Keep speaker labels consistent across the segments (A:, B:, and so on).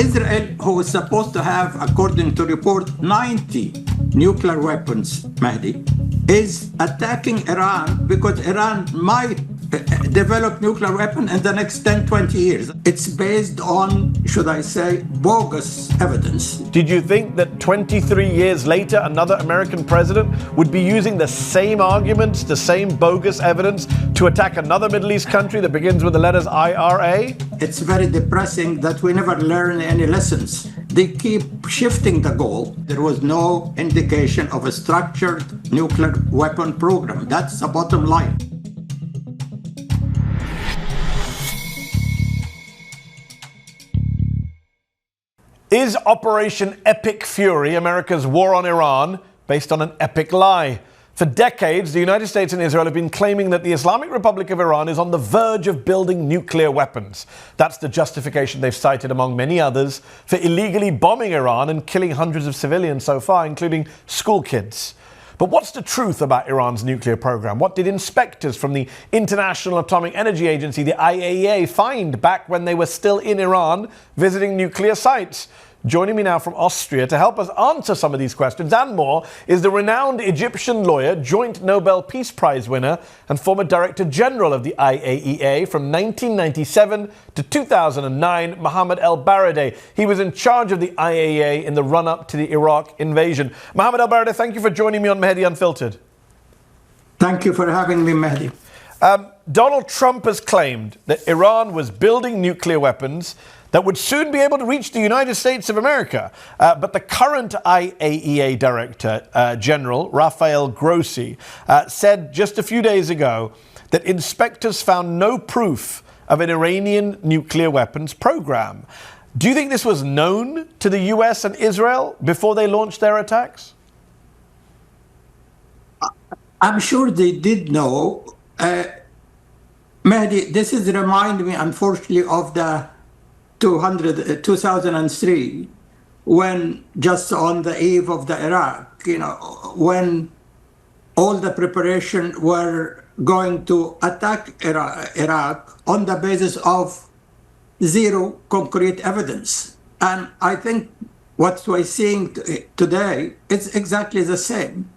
A: Israel, who is supposed to have, according to report, 90 nuclear weapons, Mehdi, is attacking Iran because Iran might develop nuclear weapon in the next 10, 20 years. It's based on, should I say, bogus evidence.
B: Did you think that 23 years later, another American president would be using the same arguments, the same bogus evidence to attack another Middle East country that begins with the letters IRA?
A: It's very depressing that we never learn any lessons. They keep shifting the goal. There was no indication of a structured nuclear weapon program. That's the bottom line.
B: Is Operation Epic Fury, America's war on Iran, based on an epic lie? For decades, the United States and Israel have been claiming that the Islamic Republic of Iran is on the verge of building nuclear weapons. That's the justification they've cited, among many others, for illegally bombing Iran and killing hundreds of civilians so far, including school kids. But what's the truth about Iran's nuclear program? What did inspectors from the International Atomic Energy Agency, the IAEA, find back when they were still in Iran visiting nuclear sites? Joining me now from Austria to help us answer some of these questions and more is the renowned Egyptian lawyer, joint Nobel Peace Prize winner, and former Director General of the IAEA from 1997 to 2009, Mohammed El-Baradei. He was in charge of the IAEA in the run-up to the Iraq invasion. Mohammed El-Baradei, thank you for joining me on Mehdi Unfiltered.
A: Thank you for having me, Mehdi.
B: Donald Trump has claimed that Iran was building nuclear weapons that would soon be able to reach the United States of America. But the current IAEA Director General, Rafael Grossi, said just a few days ago that inspectors found no proof of an Iranian nuclear weapons program. Do you think this was known to the US and Israel before they launched their attacks?
A: I'm sure they did know. Mehdi, this is remind me, unfortunately, of the 2003, when just on the eve of the Iraq, when all the preparation were going to attack Iraq on the basis of zero concrete evidence. And I think what we're seeing today is exactly the same.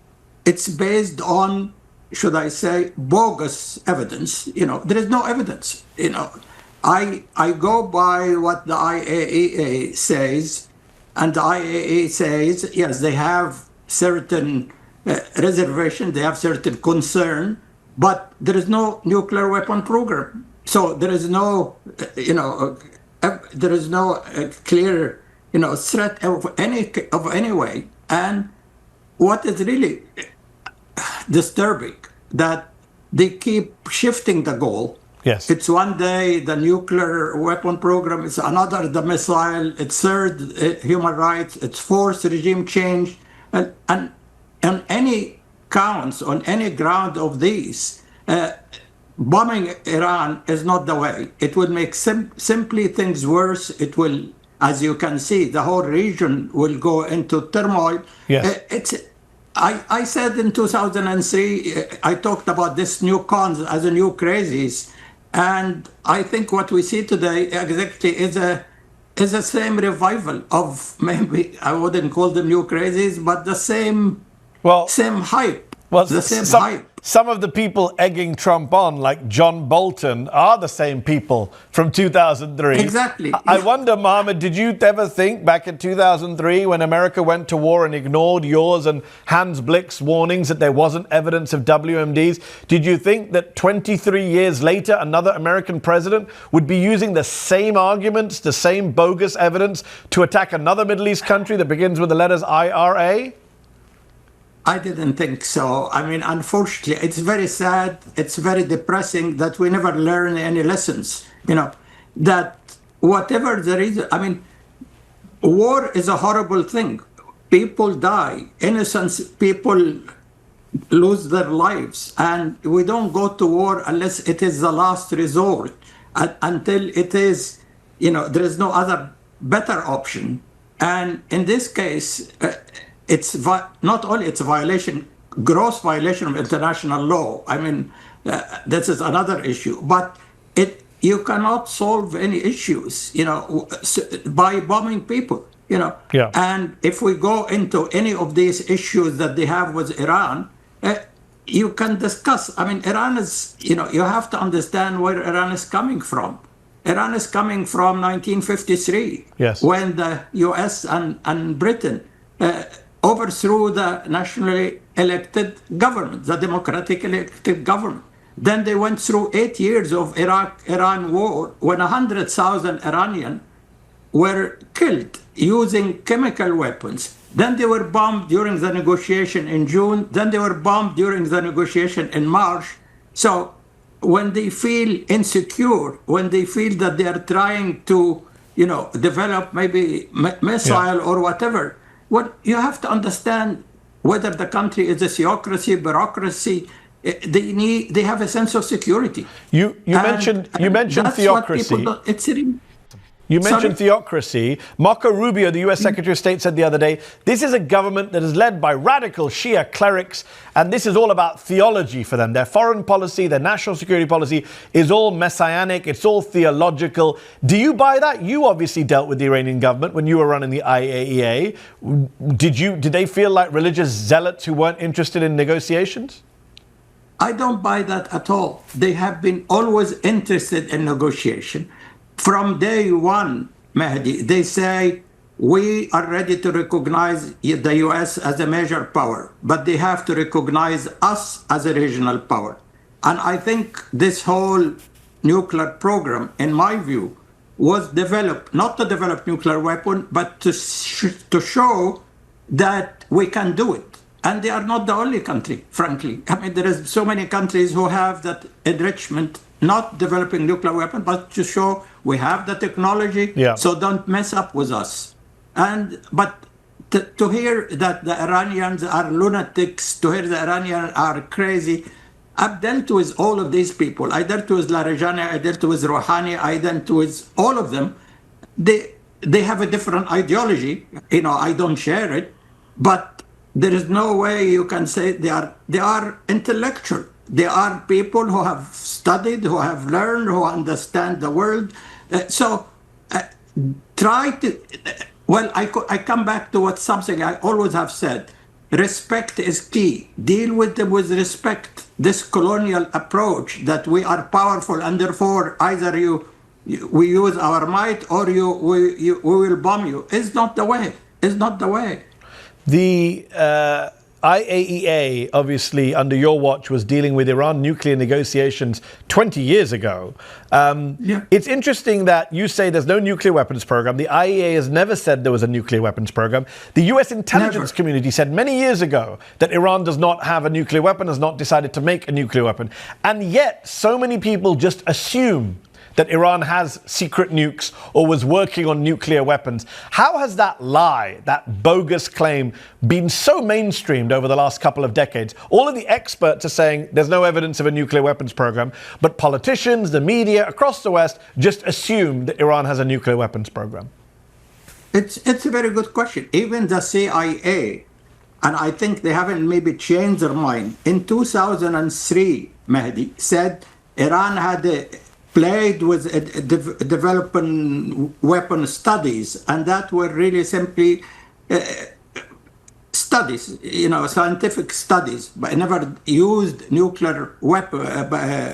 A: It's based on, should I say, bogus evidence. There is no evidence, I go by what the IAEA says, and the IAEA says, yes, they have certain reservation, they have certain concern, but there is no nuclear weapon program. So there is no, there is no clear, threat of any way. And what is really disturbing that they keep shifting the goal.
B: Yes.
A: It's one day the nuclear weapon program, it's another the missile, it's third human rights, it's fourth regime change, and on any counts, on any ground of these, bombing Iran is not the way. It will make simply things worse. It will, as you can see, the whole region will go into turmoil.
B: Yes.
A: I said in 2003, I talked about this new cons as a new crazies. And I think what we see today exactly is the same revival of, maybe I wouldn't call them new crazies, but the same hype.
B: Well,
A: the same hype.
B: Some of the people egging Trump on, like John Bolton, are the same people from 2003.
A: Exactly.
B: I wonder, Mohammed, did you ever think back in 2003 when America went to war and ignored yours and Hans Blick's warnings that there wasn't evidence of WMDs, did you think that 23 years later another American president would be using the same arguments, the same bogus evidence to attack another Middle East country that begins with the letters IRA?
A: I didn't think so. I mean, unfortunately, it's very sad. It's very depressing that we never learn any lessons. That whatever the reason, I mean, war is a horrible thing. People die. Innocent people lose their lives. And we don't go to war unless it is the last resort. Until it is, there is no other better option. And in this case, it's not only it's a violation, gross violation of international law. I mean, this is another issue. But you cannot solve any issues, by bombing people,
B: Yeah.
A: And if we go into any of these issues that they have with Iran, you can discuss. I mean, Iran is, you have to understand where Iran is coming from. Iran is coming from 1953,
B: Yes.
A: when the US and Britain overthrew the nationally elected government, the democratically elected government. Then they went through 8 years of Iraq-Iran war, when 100,000 Iranians were killed using chemical weapons. Then they were bombed during the negotiation in June. Then they were bombed during the negotiation in March. So when they feel insecure, when they feel that they are trying to, develop maybe missile or whatever, you have to understand whether the country is a theocracy, bureaucracy. They have a sense of security.
B: You mentioned theocracy. You mentioned theocracy. Marco Rubio, the US Secretary of State, said the other day, this is a government that is led by radical Shia clerics, and this is all about theology for them. Their foreign policy, their national security policy is all messianic, it's all theological. Do you buy that? You obviously dealt with the Iranian government when you were running the IAEA. Did they feel like religious zealots who weren't interested in negotiations?
A: I don't buy that at all. They have been always interested in negotiation. From day one, Mehdi, they say, we are ready to recognize the US as a major power, but they have to recognize us as a regional power. And I think this whole nuclear program, in my view, was developed not to develop nuclear weapon, but to show that we can do it. And they are not the only country, frankly. I mean, there is so many countries who have that enrichment, not developing nuclear weapons, but to show we have the technology, so don't mess up with us. But to hear that the Iranians are lunatics, to hear the Iranians are crazy, I've dealt with all of these people. I dealt with Larijani, I dealt with Rouhani, I dealt with all of them. They have a different ideology. I don't share it, but there is no way you can say they are intellectual. They are people who have studied, who have learned, who understand the world. Try to, I come back to something I always have said. Respect is key. Deal with them with respect. This colonial approach that we are powerful and therefore either we use our might or we will bomb you is not the way. Is not the way.
B: The IAEA, obviously, under your watch, was dealing with Iran nuclear negotiations 20 years ago. It's interesting that you say there's no nuclear weapons program. The IAEA has never said there was a nuclear weapons program. The US intelligence community said many years ago that Iran does not have a nuclear weapon, has not decided to make a nuclear weapon. And yet, so many people just assume that Iran has secret nukes or was working on nuclear weapons. How has that lie, that bogus claim, been so mainstreamed over the last couple of decades? All of the experts are saying there's no evidence of a nuclear weapons program, but politicians, the media across the West just assume that Iran has a nuclear weapons program.
A: It's a very good question. Even the CIA, and I think they haven't maybe changed their mind, in 2003, Mehdi, said Iran had played with developing weapon studies, and that were really simply studies, scientific studies, but never used nuclear weapon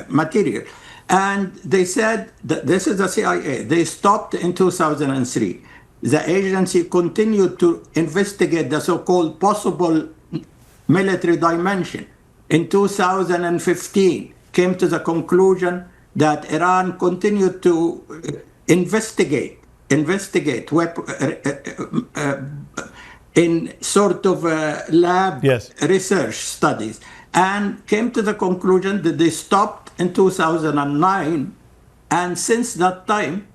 A: material. And they said that this is the CIA. They stopped in 2003. The agency continued to investigate the so-called possible military dimension. In 2015, came to the conclusion that Iran continued to investigate in sort of lab research studies, and came to the conclusion that they stopped in 2009. And since that time,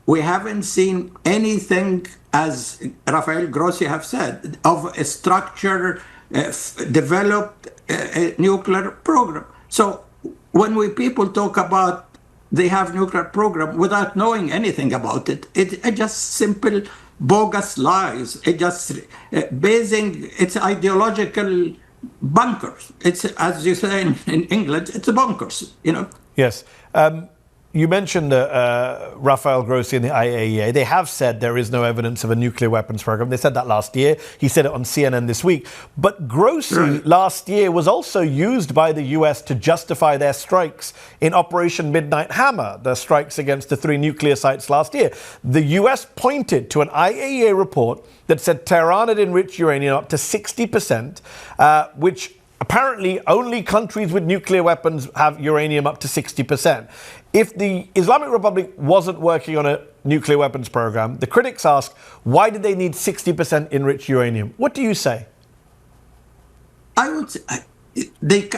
A: we haven't seen anything, as Rafael Grossi have said, of a structure developed nuclear program. So when people talk about they have nuclear program without knowing anything about it, it just simple bogus lies. It just it's ideological bunkers. It's, as you say in England, it's a bunkers,
B: Yes. You mentioned Rafael Grossi and the IAEA. They have said there is no evidence of a nuclear weapons program. They said that last year. He said it on CNN this week. But Grossi last year was also used by the US to justify their strikes in Operation Midnight Hammer, the strikes against the 3 nuclear sites last year. The US pointed to an IAEA report that said Tehran had enriched uranium up to 60%, which apparently only countries with nuclear weapons have uranium up to 60%. If the Islamic Republic wasn't working on a nuclear weapons program, the critics ask, why did they need 60% enriched uranium? What do you say?
A: I would say,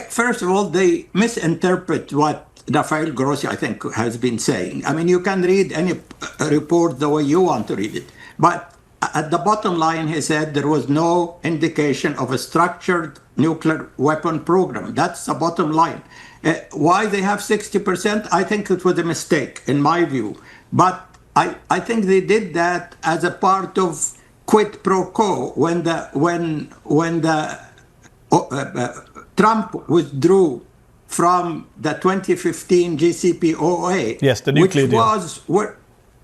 A: first of all, they misinterpret what Rafael Grossi, I think, has been saying. I mean, you can read any report the way you want to read it. But at the bottom line, he said there was no indication of a structured nuclear weapon program. That's the bottom line. Why they have 60%? I think it was a mistake, in my view. But I think they did that as a part of quid pro quo when Trump withdrew from the 2015 JCPOA.
B: Yes, the nuclear deal.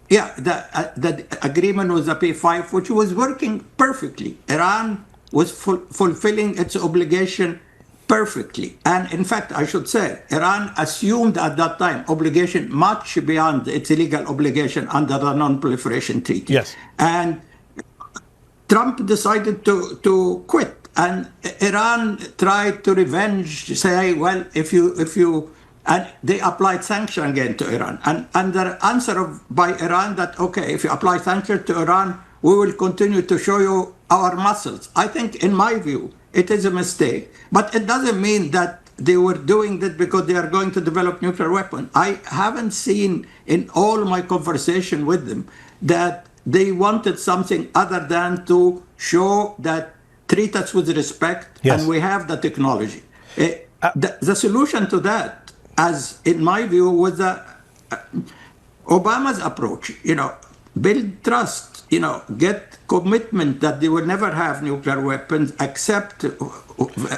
A: The agreement was a P5, which was working perfectly. Iran was fulfilling its obligation perfectly. And in fact, I should say, Iran assumed at that time obligation much beyond its legal obligation under the Non-Proliferation Treaty.
B: Yes.
A: And Trump decided to quit. And Iran tried to revenge, say, well, if you and they applied sanction again to Iran. And the answer by Iran that, okay, if you apply sanctions to Iran, we will continue to show you our muscles. I think, in my view, it is a mistake. But it doesn't mean that they were doing that because they are going to develop nuclear weapons. I haven't seen in all my conversation with them that they wanted something other than to show that treat us with respect,
B: yes,
A: and we have the technology. The solution to that, as in my view, was Obama's approach. Build trust. Get commitment that they will never have nuclear weapons, accept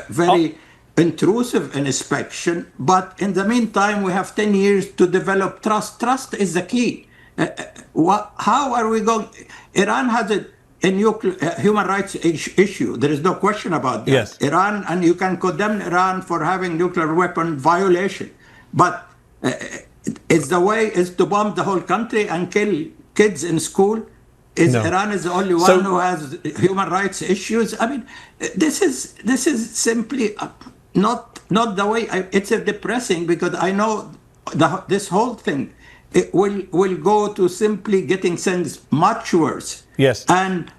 A: very intrusive inspection. But in the meantime, we have 10 years to develop trust. Trust is the key. How are we going? Iran has a human rights issue. There is no question about that.
B: Yes.
A: Iran, and you can condemn Iran for having nuclear weapon violation. But the way is to bomb the whole country and kill kids in school.
B: No.
A: Iran is the only one who has human rights issues. I mean, this is simply not the way. It's depressing because I know this whole thing it will go to simply getting things much worse.
B: Yes.
A: And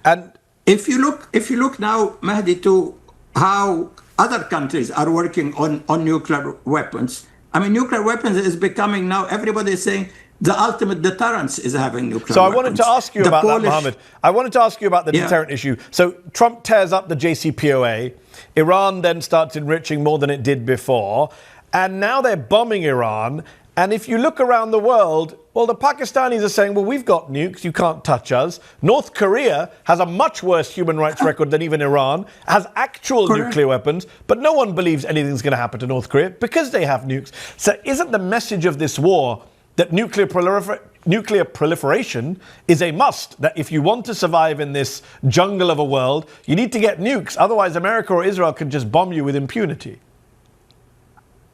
A: if you look now, Mehdi, to how other countries are working on nuclear weapons. I mean, nuclear weapons is becoming now, everybody is saying the ultimate deterrence is having nuclear weapons.
B: So I wanted to ask you about that, Mohammed. I wanted to ask you about the deterrent issue. So Trump tears up the JCPOA. Iran then starts enriching more than it did before. And now they're bombing Iran. And if you look around the world, well, the Pakistanis are saying, well, we've got nukes, you can't touch us. North Korea has a much worse human rights record than even Iran, has actual nuclear weapons, but no one believes anything's going to happen to North Korea because they have nukes. So isn't the message of this war that nuclear proliferation is a must, that if you want to survive in this jungle of a world, you need to get nukes, otherwise America or Israel can just bomb you with impunity?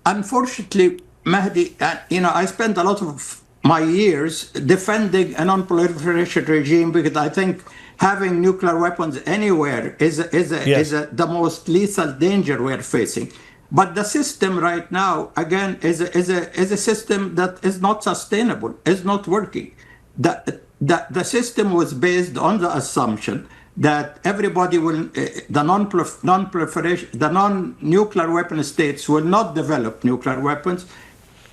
A: Unfortunately, Mehdi, I spent a lot of my years defending a non-proliferation regime because I think having nuclear weapons anywhere is the most lethal danger we're facing. But the system right now, again, is a system that is not sustainable, is not working. The system was based on the assumption that everybody will, the non-nuclear weapon states will not develop nuclear weapons,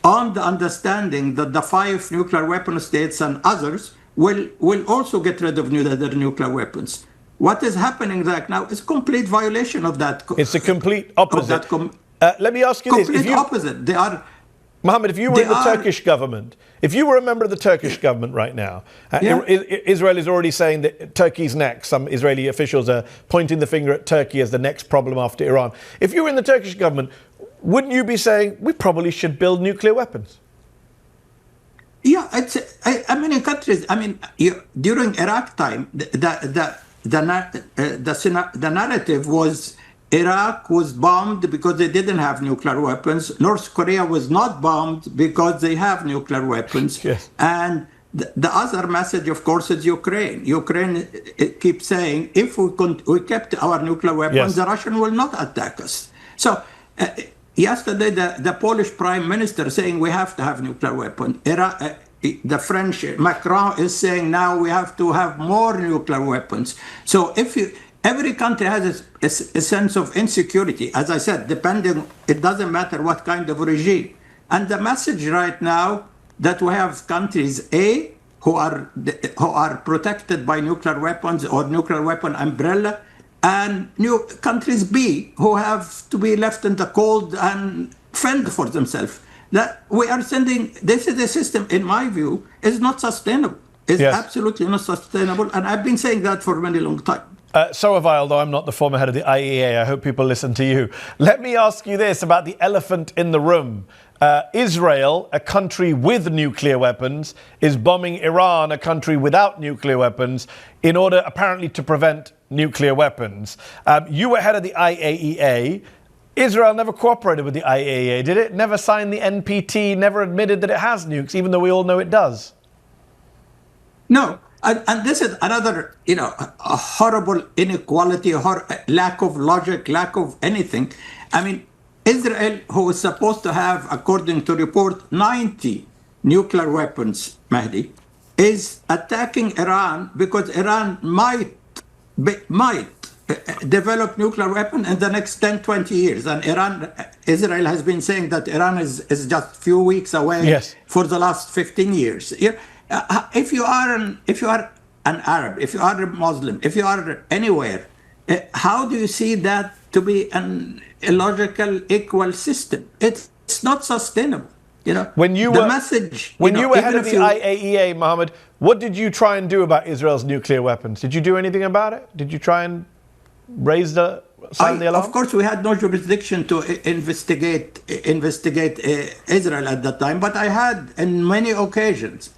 A: on the understanding that the 5 nuclear weapon states and others will also get rid of their nuclear weapons. What is happening right now is complete violation of that.
B: It's a complete opposite. Let me ask you this.
A: Complete opposite. They are...
B: Mohammed, if you were in the Turkish government, if you were a member of the Turkish government right now, Israel is already saying that Turkey's next. Some Israeli officials are pointing the finger at Turkey as the next problem after Iran. If you were in the Turkish government, wouldn't you be saying, we probably should build nuclear weapons?
A: Yeah, I mean, in countries. I mean, during Iraq time, the narrative was Iraq was bombed because they didn't have nuclear weapons. North Korea was not bombed because they have nuclear weapons.
B: Yes.
A: And the other message, of course, is Ukraine. Ukraine keeps saying, if we kept our nuclear weapons,
B: Yes.
A: the Russian will not attack us. So yesterday, the Polish prime minister saying we have to have nuclear weapons. The French Macron is saying now we have to have more nuclear weapons. So every country has a sense of insecurity. As I said, it doesn't matter what kind of regime. And the message right now that we have countries A who are protected by nuclear weapons or nuclear weapon umbrella, and countries B who have to be left in the cold and fend for themselves. That we are sending. This is a system, in my view, is not sustainable. It's
B: Yes.
A: absolutely not sustainable, and I've been saying that for a very long time.
B: So have I, although I'm not the former head of the IEA. I hope people listen to you. Let me ask you this about the elephant in the room. Israel, a country with nuclear weapons, is bombing Iran, a country without nuclear weapons, in order apparently to prevent nuclear weapons. You were head of the IAEA. Israel never cooperated with the IAEA, did it? Never signed the NPT, never admitted that it has nukes, even though we all know it does.
A: No. And this is another, a horrible inequality, lack of logic, lack of anything. I mean, Israel, who is supposed to have, according to report, 90 nuclear weapons, Mehdi, is attacking Iran because Iran might develop nuclear weapon in the next 10, 20 years. And Israel has been saying that Iran is just a few weeks away.
B: Yes.
A: For the last 15 years. If you are an Arab, if you are a Muslim, if you are anywhere, how do you see that to be an illogical, equal system? It's not sustainable.
B: When you were head of the IAEA, Mohammed, what did you try and do about Israel's nuclear weapons? Did you do anything about it? Did you try and sound the alarm?
A: Of course, we had no jurisdiction to investigate Israel at that time, but I had on many occasions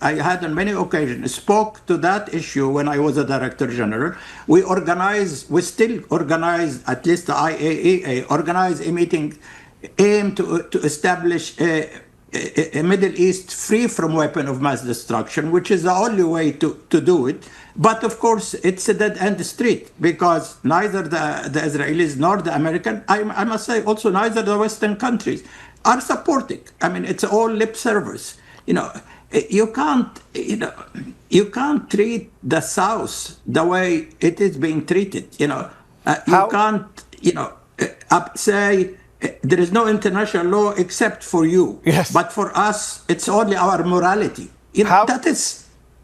A: spoke to that issue when I was a Director General. We still organize, at least the IAEA, organize a meeting aimed to establish a Middle East free from weapon of mass destruction, which is the only way to do it. But of course, it's a dead-end street because neither the Israelis nor the American, I must say also neither the Western countries are supporting. I mean, it's all lip service. You can't treat the South the way it is being treated. You can't, say there is no international law except for you.
B: Yes.
A: But for us, it's only our morality.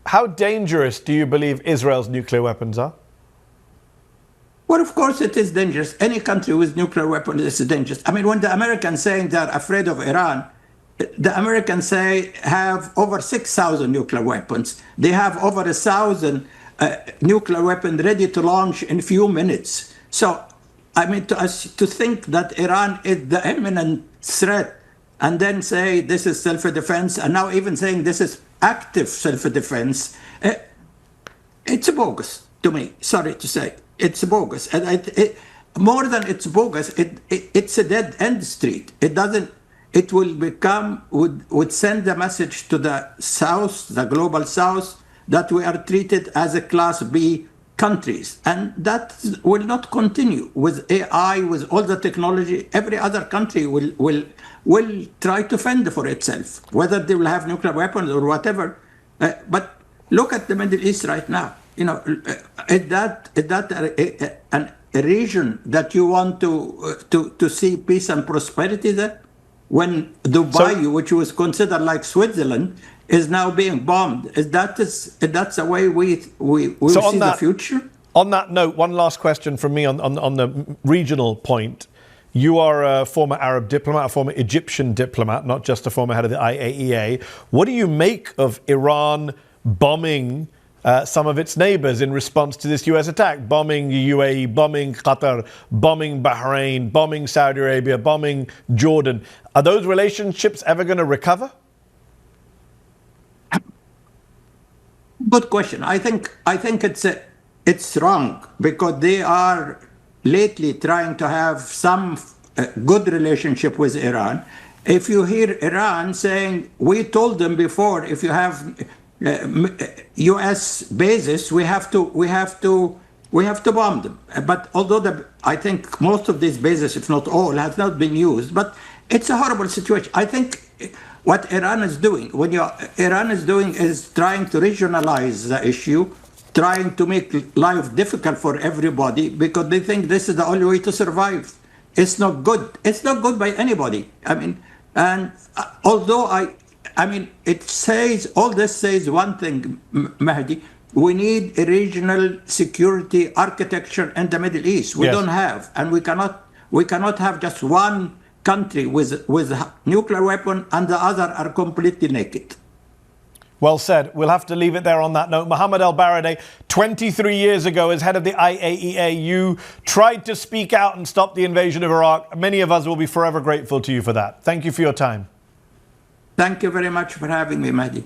B: How dangerous do you believe Israel's nuclear weapons are?
A: Well, of course it is dangerous. Any country with nuclear weapons is dangerous. I mean, when the Americans saying they're afraid of Iran, the Americans say have over 6,000 nuclear weapons. They have over 1,000 nuclear weapons ready to launch in a few minutes. So, I mean, to think that Iran is the imminent threat and then say this is self-defense, and now even saying this is active self-defense, it's bogus to me. Sorry to say, it's bogus. And more than it's bogus, it's a dead-end street. It would send a message to the South, the global South, that we are treated as a Class B countries. And that will not continue. With AI, with all the technology, every other country will try to fend for itself, whether they will have nuclear weapons or whatever. But look at the Middle East right now. Is that a region that you want to see peace and prosperity there? When Dubai, which was considered like Switzerland, is now being bombed. That's the way we see the future?
B: On that note, one last question from me on the regional point. You are a former Arab diplomat, a former Egyptian diplomat, not just a former head of the IAEA. What do you make of Iran bombing some of its neighbors in response to this US attack? Bombing the UAE, bombing Qatar, bombing Bahrain, bombing Saudi Arabia, bombing Jordan. Are those relationships ever going to recover?
A: Good question. I think it's wrong because they are lately trying to have some good relationship with Iran. If you hear Iran saying, we told them before, if you have U.S. bases, we have to bomb them. But although I think most of these bases, if not all, have not been used, but it's a horrible situation. I think what Iran is doing, is trying to regionalize the issue, trying to make life difficult for everybody because they think this is the only way to survive. It's not good. It's not good by anybody. I mean, and although it says, all this says one thing, Mehdi, we need a regional security architecture in the Middle East. We don't have, and we cannot have just one country with a nuclear weapon and the other are completely naked.
B: Well said. We'll have to leave it there on that note. Mohammed al-Baradi, 23 years ago, as head of the IAEA, you tried to speak out and stop the invasion of Iraq. Many of us will be forever grateful to you for that. Thank you for your time.
A: Thank you very much for having me, Mehdi.